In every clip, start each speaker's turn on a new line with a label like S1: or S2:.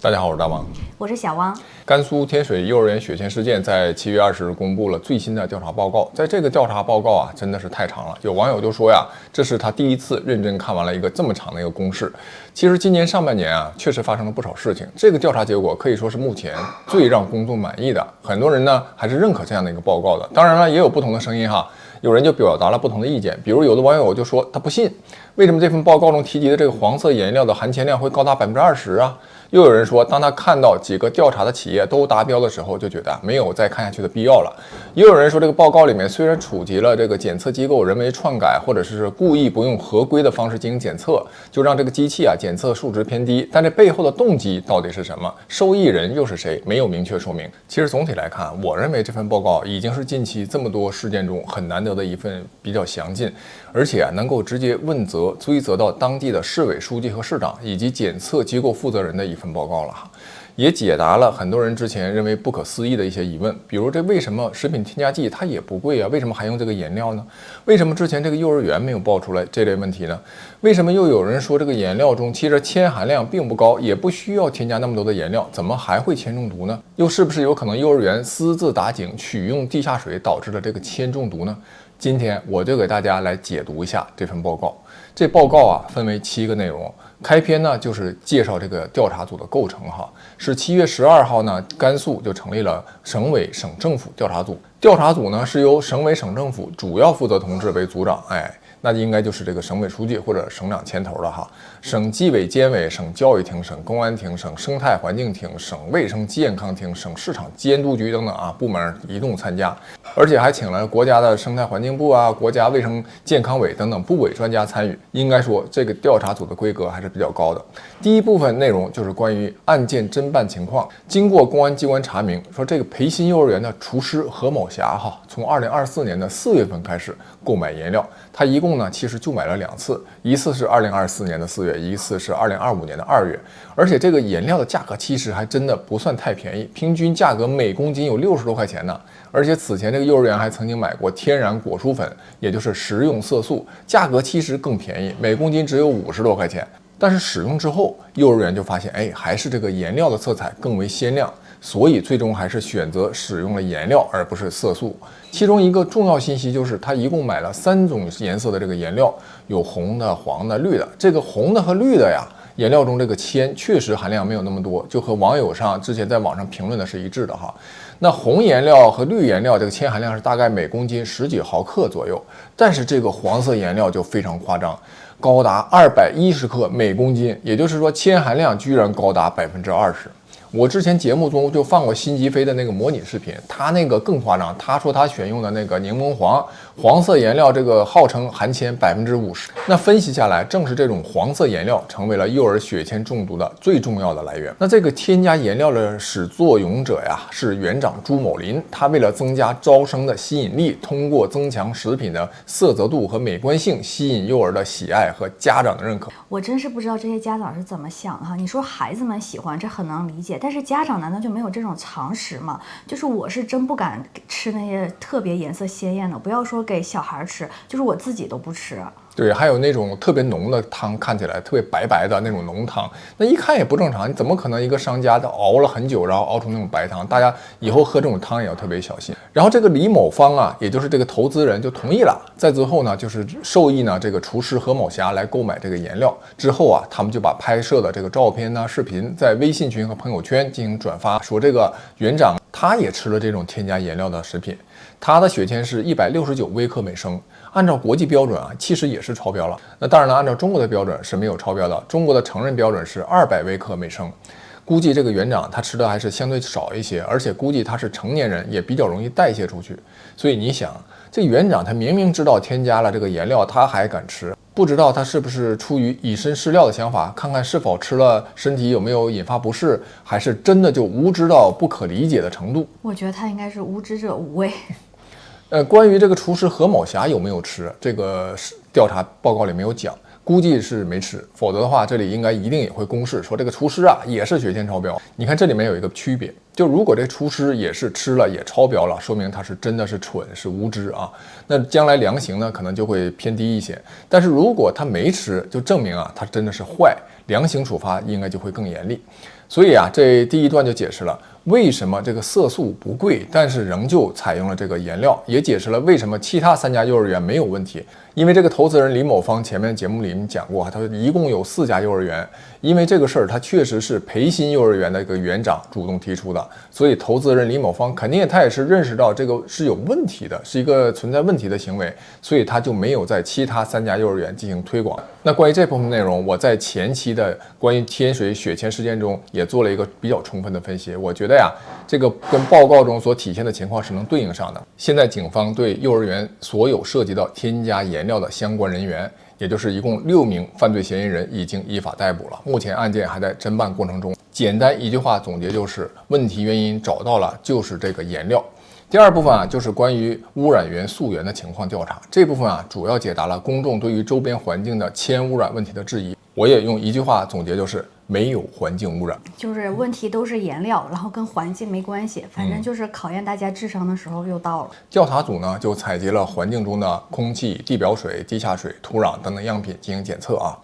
S1: 大家好，我是大王，
S2: 我是小汪。
S1: 甘肃天水幼儿园血溅事件在7月20日公布了最新的调查报告。在这个调查报告啊，真的是太长了。有网友就说呀，这是他第一次认真看完了一个这么长的一个公示。其实今年上半年啊，确实发生了不少事情。这个调查结果可以说是目前最让公众满意的。很多人呢还是认可这样的一个报告的。当然了，也有不同的声音哈。有人就表达了不同的意见，比如有的网友就说他不信，为什么这份报告中提及的这个黄色颜料的含铅量会高达20%啊？又有人说，当他看到几个调查的企业都达标的时候，就觉得没有再看下去的必要了。也有人说，这个报告里面虽然触及了这个检测机构人为篡改，或者是故意不用合规的方式进行检测，就让这个机器啊检测数值偏低，但这背后的动机到底是什么？受益人又是谁？没有明确说明。其实总体来看，我认为这份报告已经是近期这么多事件中很难得的一份比较详尽，而且能够直接问责追责到当地的市委书记和市长以及检测机构负责人的一份报告了哈，也解答了很多人之前认为不可思议的一些疑问，比如这为什么食品添加剂它也不贵啊？为什么还用这个颜料呢？为什么之前这个幼儿园没有爆出来这类问题呢？为什么又有人说这个颜料中其实铅含量并不高，也不需要添加那么多的颜料，怎么还会铅中毒呢？又是不是有可能幼儿园私自打井取用地下水导致了这个铅中毒呢？今天我就给大家来解读一下这份报告。这报告啊分为7个内容。开篇呢就是介绍这个调查组的构成哈，是7月12号呢，甘肃就成立了省委省政府调查组。调查组呢是由省委省政府主要负责同志为组长，那应该就是这个省委书记或者省长牵头了哈。省纪委监委、省教育厅、省公安厅、省生态环境厅、省卫生健康厅、省市场监督局等等啊部门一同参加，而且还请了国家的生态环境部啊、国家卫生健康委等等部委专家参与。应该说这个调查组的规格还是比较高的。第一部分内容就是关于案件侦办情况。经过公安机关查明，说这个培新幼儿园的厨师何某霞哈，从2024年的4月份开始购买颜料，他一共呢其实就买了2次，一次是2024年的4月，一次是2025年的2月。而且这个颜料的价格其实还真的不算太便宜，平均价格每公斤有60多块钱呢。而且此前这个幼儿园还曾经买过天然果蔬粉，也就是食用色素，价格其实更便宜，每公斤只有50多块钱。但是使用之后，幼儿园就发现，还是这个颜料的色彩更为鲜亮，所以最终还是选择使用了颜料而不是色素。其中一个重要信息就是，他一共买了3种颜色的这个颜料，有红的、黄的、绿的。这个红的和绿的呀，颜料中这个铅确实含量没有那么多，就和网友上之前在网上评论的是一致的哈。那红颜料和绿颜料这个铅含量是大概每公斤10几毫克左右，但是这个黄色颜料就非常夸张，高达210克每公斤，也就是说铅含量居然高达20%。我之前节目中就放过辛吉飞的那个模拟视频，他那个更夸张，他说他选用的那个柠檬黄色颜料，这个号称含铅50%。那分析下来，正是这种黄色颜料成为了幼儿血铅中毒的最重要的来源。那这个添加颜料的始作俑者呀，是园长朱某林。他为了增加招生的吸引力，通过增强食品的色泽度和美观性，吸引幼儿的喜爱和家长的认可。
S2: 我真是不知道这些家长是怎么想的哈。你说孩子们喜欢，这很能理解，但是家长难道就没有这种常识吗？就是我是真不敢吃那些特别颜色鲜艳的，不要说给小孩吃，就是我自己都不吃。
S1: 对，还有那种特别浓的汤，看起来特别白白的那种浓汤，那一看也不正常。你怎么可能一个商家熬了很久，然后熬出那种白汤？大家以后喝这种汤也要特别小心。然后这个李某芳啊，也就是这个投资人就同意了。在之后呢，就是授意呢这个厨师何某霞来购买这个颜料。之后啊，他们就把拍摄的这个照片视频在微信群和朋友圈进行转发，说这个园长他也吃了这种添加颜料的食品，他的血铅是169微克每升。按照国际标准啊，其实也是超标了。那当然了，按照中国的标准是没有超标的。中国的成人标准是200微克每升。估计这个园长他吃的还是相对少一些，而且估计他是成年人，也比较容易代谢出去。所以你想，这园长他明明知道添加了这个颜料，他还敢吃，不知道他是不是出于以身试料的想法，看看是否吃了身体有没有引发不适，还是真的就无知到不可理解的程度？
S2: 我觉得他应该是无知者无畏。
S1: 关于这个厨师何某霞有没有吃，这个调查报告里没有讲，估计是没吃，否则的话，这里应该一定也会公示说这个厨师啊也是血铅超标。你看这里面有一个区别，就如果这厨师也是吃了也超标了，说明他是真的是蠢，是无知啊。那将来量刑呢可能就会偏低一些。但是如果他没吃，就证明啊他真的是坏，量刑处罚应该就会更严厉。所以啊，这第一段就解释了为什么这个色素不贵，但是仍旧采用了这个颜料，也解释了为什么其他3家幼儿园没有问题。因为这个投资人李某芳前面节目里面讲过，他说一共有4家幼儿园，因为这个事儿他确实是培新幼儿园的一个园长主动提出的，所以投资人李某芳肯定他也是认识到这个是有问题的，是一个存在问题的行为，所以他就没有在其他3家幼儿园进行推广。那关于这部分内容，我在前期的关于天水血签事件中也做了一个比较充分的分析，我觉得呀，这个跟报告中所体现的情况是能对应上的。现在警方对幼儿园所有涉及到添加颜料的相关人员，也就是一共6名犯罪嫌疑人已经依法逮捕了，目前案件还在侦办过程中。简单一句话总结就是，问题原因找到了，就是这个颜料。第二部分啊，就是关于污染源溯源的情况调查。这部分啊，主要解答了公众对于周边环境的铅污染问题的质疑。我也用一句话总结，就是没有环境污染，
S2: 就是问题都是颜料，然后跟环境没关系，反正就是考验大家智商的时候又到了。
S1: 调查组呢就采集了环境中的空气、地表水、地下水、土壤等等样品进行检测啊。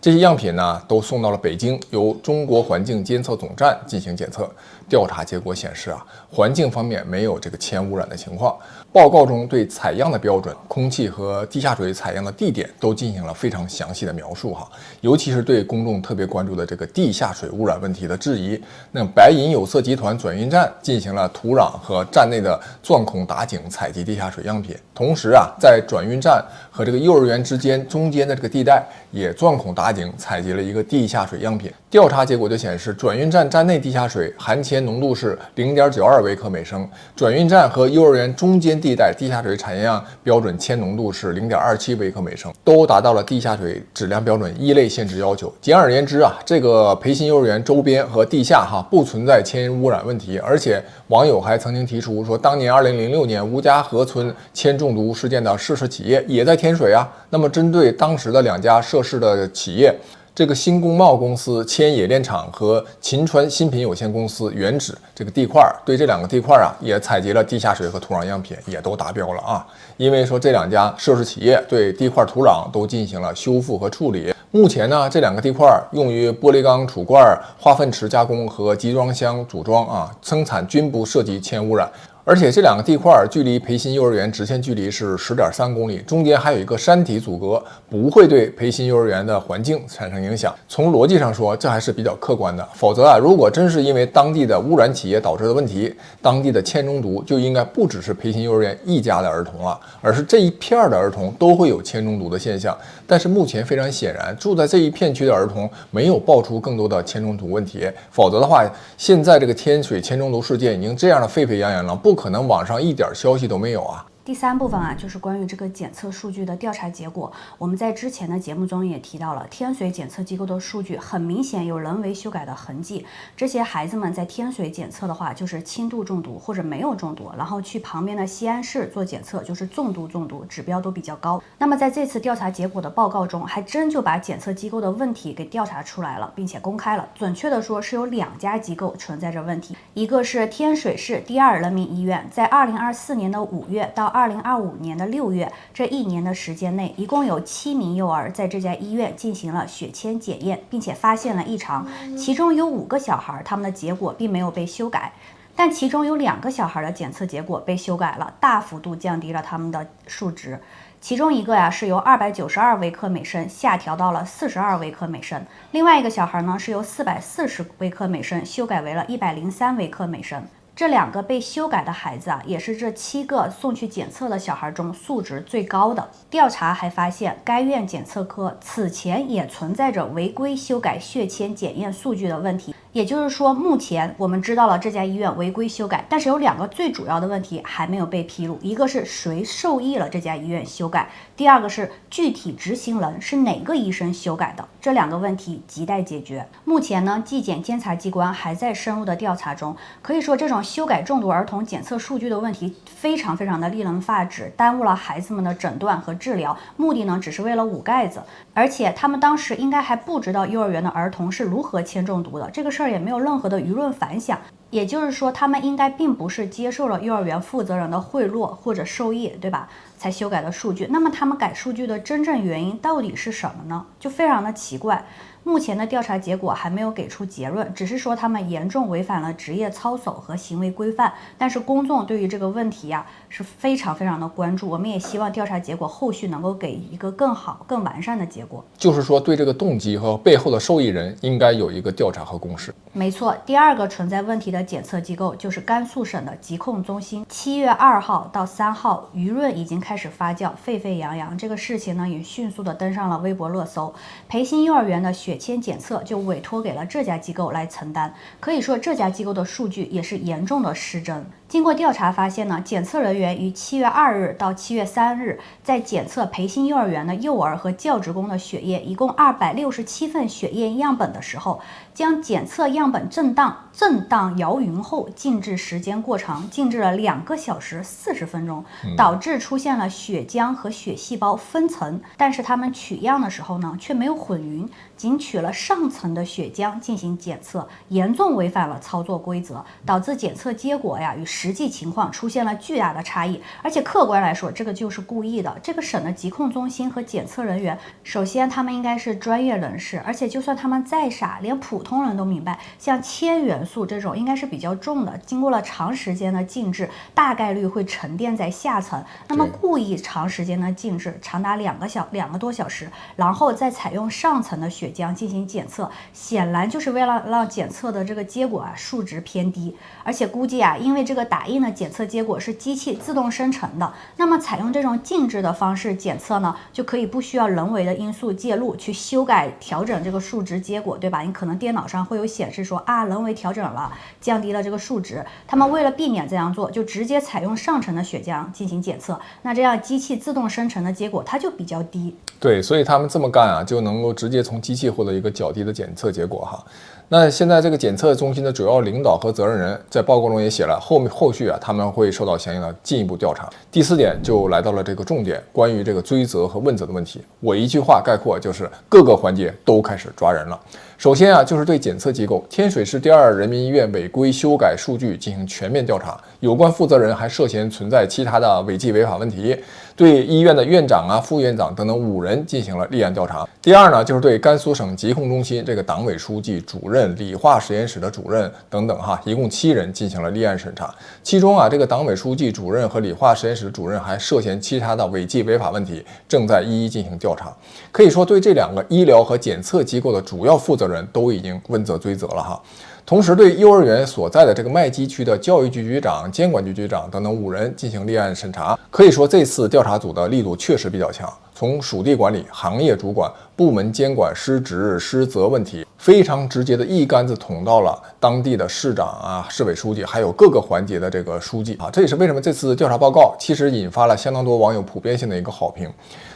S1: 这些样品呢都送到了北京，由中国环境监测总站进行检测。调查结果显示啊，环境方面没有这个铅污染的情况。报告中对采样的标准、空气和地下水采样的地点都进行了非常详细的描述哈，尤其是对公众特别关注的这个地下水污染问题的质疑。那白银有色集团转运站进行了土壤和站内的钻孔打井采集地下水样品，同时啊，在转运站和这个幼儿园之间中间的这个地带也钻孔打井采集了一个地下水样品。调查结果就显示，转运站站内地下水含铅浓度是0.92微克每升，转运站和幼儿园中间地带地下水采样标准铅浓度是0.27微克每升，都达到了地下水质量标准1类限制要求。简而言之啊，这个培新幼儿园周边和地下不存在铅污染问题，而且网友还曾经提出说，当年2006年吴家河村铅中毒事件的涉事企业也在天水啊。那么针对当时的2家涉事的企业，这个新工贸公司铅冶炼厂和秦川新品有限公司原址这个地块，对这2个地块啊也采集了地下水和土壤样品，也都达标了啊。因为说这2家涉事企业对地块土壤都进行了修复和处理。目前呢，这2个地块用于玻璃钢储罐、化粪池加工和集装箱组装啊，生产均不涉及铅污染。而且这2个地块距离培新幼儿园直线距离是10.3公里，中间还有一个山体阻隔，不会对培新幼儿园的环境产生影响。从逻辑上说，这还是比较客观的。否则啊，如果真是因为当地的污染企业导致的问题，当地的铅中毒就应该不只是培新幼儿园一家的儿童了，而是这一片的儿童都会有铅中毒的现象。但是目前非常显然，住在这一片区的儿童没有爆出更多的铅中毒问题，否则的话，现在这个天水铅中毒事件已经这样的沸沸扬扬了，不可能网上一点消息都没有啊。
S2: 第3部分啊，就是关于这个检测数据的调查结果。我们在之前的节目中也提到了，天水检测机构的数据很明显有人为修改的痕迹。这些孩子们在天水检测的话，就是轻度中毒或者没有中毒，然后去旁边的西安市做检测，就是重度中毒，指标都比较高。那么在这次调查结果的报告中，还真就把检测机构的问题给调查出来了，并且公开了。准确的说，是有2家机构存在着问题，一个是天水市第2人民医院，在2024年的5月到2025年的6月，这1年的时间内，一共有7名幼儿在这家医院进行了血铅检验，并且发现了异常，其中有5个小孩，他们的结果并没有被修改。但其中有2个小孩的检测结果被修改了，大幅度降低了他们的数值。其中一个呀是由292微克每升下调到了42微克每升，另外一个小孩呢是由440微克每升修改为了103微克每升。这2个被修改的孩子啊，也是这7个送去检测的小孩中素质最高的。调查还发现，该院检测科此前也存在着违规修改血铅检验数据的问题。也就是说，目前我们知道了这家医院违规修改，但是有2个最主要的问题还没有被披露，一个是谁授意了这家医院修改，第2个是具体执行人是哪个医生修改的。这2个问题亟待解决。目前呢，纪检监察机关还在深入的调查中。可以说，这种修改中毒儿童检测数据的问题非常的令人发指，耽误了孩子们的诊断和治疗，目的呢只是为了捂盖子。而且他们当时应该还不知道幼儿园的儿童是如何铅中毒的，这个事儿也没有任何的舆论反响。也就是说，他们应该并不是接受了幼儿园负责人的贿赂或者授意，对吧？才修改的数据。那么他们改数据的真正原因到底是什么呢？就非常的奇怪。目前的调查结果还没有给出结论，只是说他们严重违反了职业操守和行为规范。但是公众对于这个问题是非常的关注，我们也希望调查结果后续能够给一个更好、更完善的结果。
S1: 就是说，对这个动机和背后的受益人应该有一个调查和公示。
S2: 没错，第二个存在问题的检测机构就是甘肃省的疾控中心。7月2号到3号，舆论已经开始发酵，沸沸扬扬。这个事情呢，也迅速的登上了微博热搜。培新幼儿园的血铅检测就委托给了这家机构来承担。可以说，这家机构的数据也是严重的失真。经过调查发现呢，检测人员于7月2日到7月3日，在检测培新幼儿园的幼儿和教职工的血液，一共267份血液样本的时候，将检测样本震荡摇匀后，静置时间过长，静置了2个小时40分钟，导致出现了血浆和血细胞分层。但是他们取样的时候呢，却没有混匀，仅取了上层的血浆进行检测，严重违反了操作规则，导致检测结果与实际情况出现了巨大的差异。而且客观来说，这个就是故意的。这个省的疾控中心和检测人员，首先他们应该是专业人士，而且就算他们再傻，连普通人都明白，像铅元素这种应该是比较重的，经过了长时间的静置，大概率会沉淀在下层。那么故意长时间的静置，长达2个多小时，然后再采用上层的血浆进行检测，显然就是为了让检测的这个结果数值偏低。而且估计因为这个打印的检测结果是机器自动生成的，那么采用这种静置的方式检测呢，就可以不需要人为的因素介入去修改调整这个数值结果，对吧？你可能电脑上会有显示说人为调整了，降低了这个数值。他们为了避免这样做，就直接采用上层的血浆进行检测，那这样机器自动生成的结果它就比较低。
S1: 对，所以他们这么干就能够直接从机器获得一个较低的检测结果哈。那现在这个检测中心的主要领导和责任人在报告中也写了，后续他们会受到相应的进一步调查。第4点就来到了这个重点，关于这个追责和问责的问题。我一句话概括，就是各个环节都开始抓人了。首先就是对检测机构天水市第2人民医院违规修改数据进行全面调查，有关负责人还涉嫌存在其他的违纪违法问题，对医院的院长副院长等等5人进行了立案调查。第二呢，就是对甘肃省疾控中心这个党委书记、主任、理化实验室的主任等等一共7人进行了立案审查。其中这个党委书记、主任和理化实验室主任还涉嫌其他的违纪违法问题，正在一一进行调查。可以说，对这2个医疗和检测机构的主要负责人都已经问责追责了同时，对幼儿园所在的这个麦积区的教育局局长、监管局局长等等5人进行立案审查。可以说，这次调查组的力度确实比较强，从属地管理、行业主管、部门监管失职失责问题，非常直接的一竿子捅到了当地的市长市委书记，还有各个环节的这个书记这也是为什么这次调查报告其实引发了相当多网友普遍性的一个好评。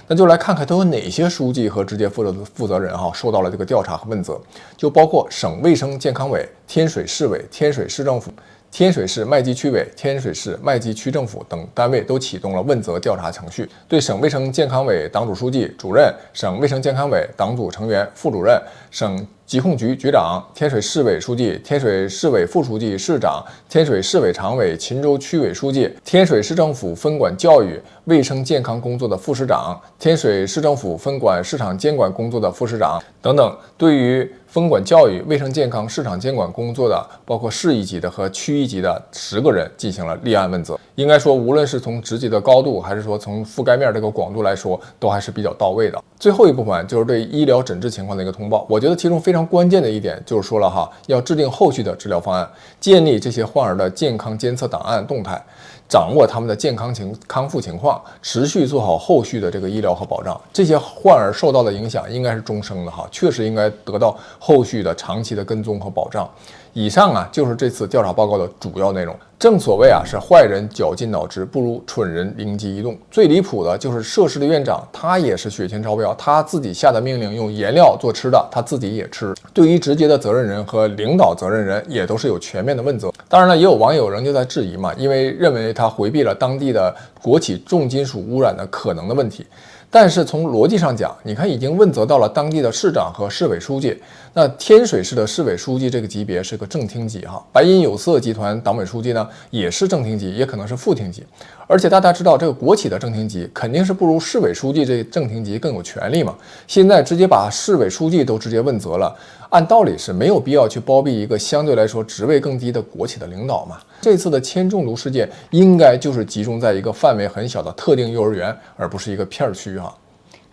S1: 那就来看看都有哪些书记和直接负责人受到了这个调查和问责，就包括省卫生健康委、天水市委、天水市政府、天水市麦积区委、天水市麦积区政府等单位都启动了问责调查程序，对省卫生健康委党组书记、主任、省卫生健康委党组成员、副主任、省疾控局局长、天水市委书记、天水市委副书记、市长、天水市委常委、秦州区委书记、天水市政府分管教育、卫生健康工作的副市长、天水市政府分管市场监管工作的副市长等等，对于分管教育、卫生健康、市场监管工作的，包括市一级的和区一级的10个人进行了立案问责。应该说，无论是从职级的高度，还是说从覆盖面这个广度来说，都还是比较到位的。最后一部分就是对医疗诊治情况的一个通报。我觉得其中非常关键的一点就是说了要制定后续的治疗方案，建立这些患儿的健康监测档案动态，掌握他们的健康康复情况，持续做好后续的这个医疗和保障。这些患儿受到的影响应该是终生的确实应该得到后续的长期的跟踪和保障。以上就是这次调查报告的主要内容。正所谓是坏人绞尽脑汁，不如蠢人灵机一动。最离谱的就是涉事的院长，他也是血钱招标，他自己下的命令用颜料做吃的，他自己也吃。对于直接的责任人和领导责任人，也都是有全面的问责。当然了，也有网友仍旧在质疑因为认为他回避了当地的国企重金属污染的可能的问题。但是从逻辑上讲，你看已经问责到了当地的市长和市委书记，那天水市的市委书记这个级别是个正厅级哈，白银有色集团党委书记呢也是正厅级，也可能是副厅级。而且大家知道，这个国企的正厅级肯定是不如市委书记这正厅级更有权力嘛。现在直接把市委书记都直接问责了，按道理是没有必要去包庇一个相对来说职位更低的国企的领导嘛。这次的铅中毒事件应该就是集中在一个范围很小的特定幼儿园，而不是一个片区哈。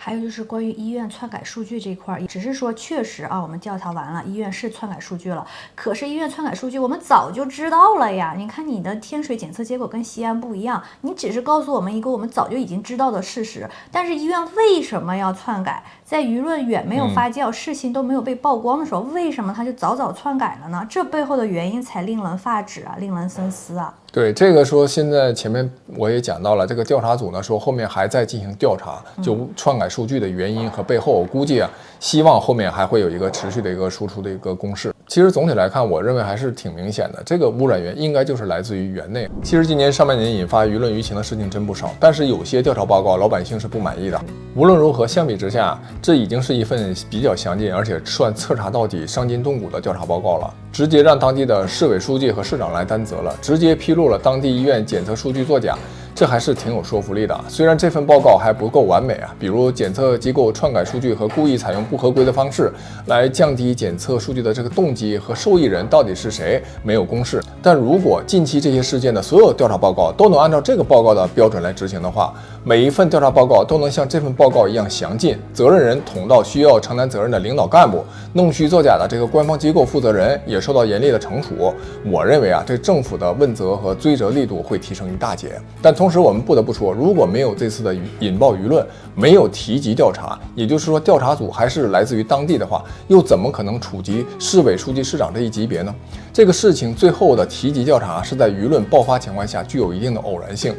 S2: 还有就是关于医院篡改数据这块，只是说确实啊，我们调查完了，医院是篡改数据了。可是医院篡改数据，我们早就知道了呀。你看你的天水检测结果跟西安不一样，你只是告诉我们一个我们早就已经知道的事实。但是医院为什么要篡改？在舆论远没有发酵、事情都没有被曝光的时候，为什么他就早早篡改了呢？这背后的原因才令人发指啊，令人深思啊。
S1: 对，这个说现在前面我也讲到了，这个调查组呢说后面还在进行调查，就篡改数据的原因和背后，我估计啊，希望后面还会有一个持续的一个输出的一个公示。其实总体来看，我认为还是挺明显的，这个污染源应该就是来自于园内。其实今年上半年引发舆论舆情的事情真不少，但是有些调查报告老百姓是不满意的。无论如何，相比之下，这已经是一份比较详尽而且算彻查到底、伤筋动骨的调查报告了，直接让当地的市委书记和市长来担责了，直接披露了当地医院检测数据作假，这还是挺有说服力的。虽然这份报告还不够完美啊，比如检测机构篡改数据和故意采用不合规的方式来降低检测数据的这个动机和受益人到底是谁，没有公示。但如果近期这些事件的所有调查报告都能按照这个报告的标准来执行的话，每一份调查报告都能像这份报告一样详尽，责任人捅到需要承担责任的领导干部，弄虚作假的这个官方机构负责人也受到严厉的惩处。我认为啊，这政府的问责和追责力度会提升一大截。但同时我们不得不说，如果没有这次的引爆舆论，没有提及调查，也就是说调查组还是来自于当地的话，又怎么可能触及市委书记、市长这一级别呢？这个事情最后的提及调查是在舆论爆发情况下具有一定的偶然性。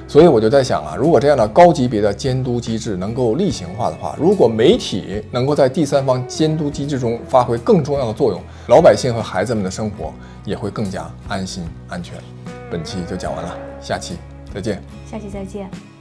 S1: 所以我就在想啊，如果这样的高级别的监督机制能够例行化的话，如果媒体能够在第三方监督机制中发挥更重要的作用，老百姓和孩子们的生活也会更加安心安全。本期就讲完了，下期再见。
S2: 下期再见。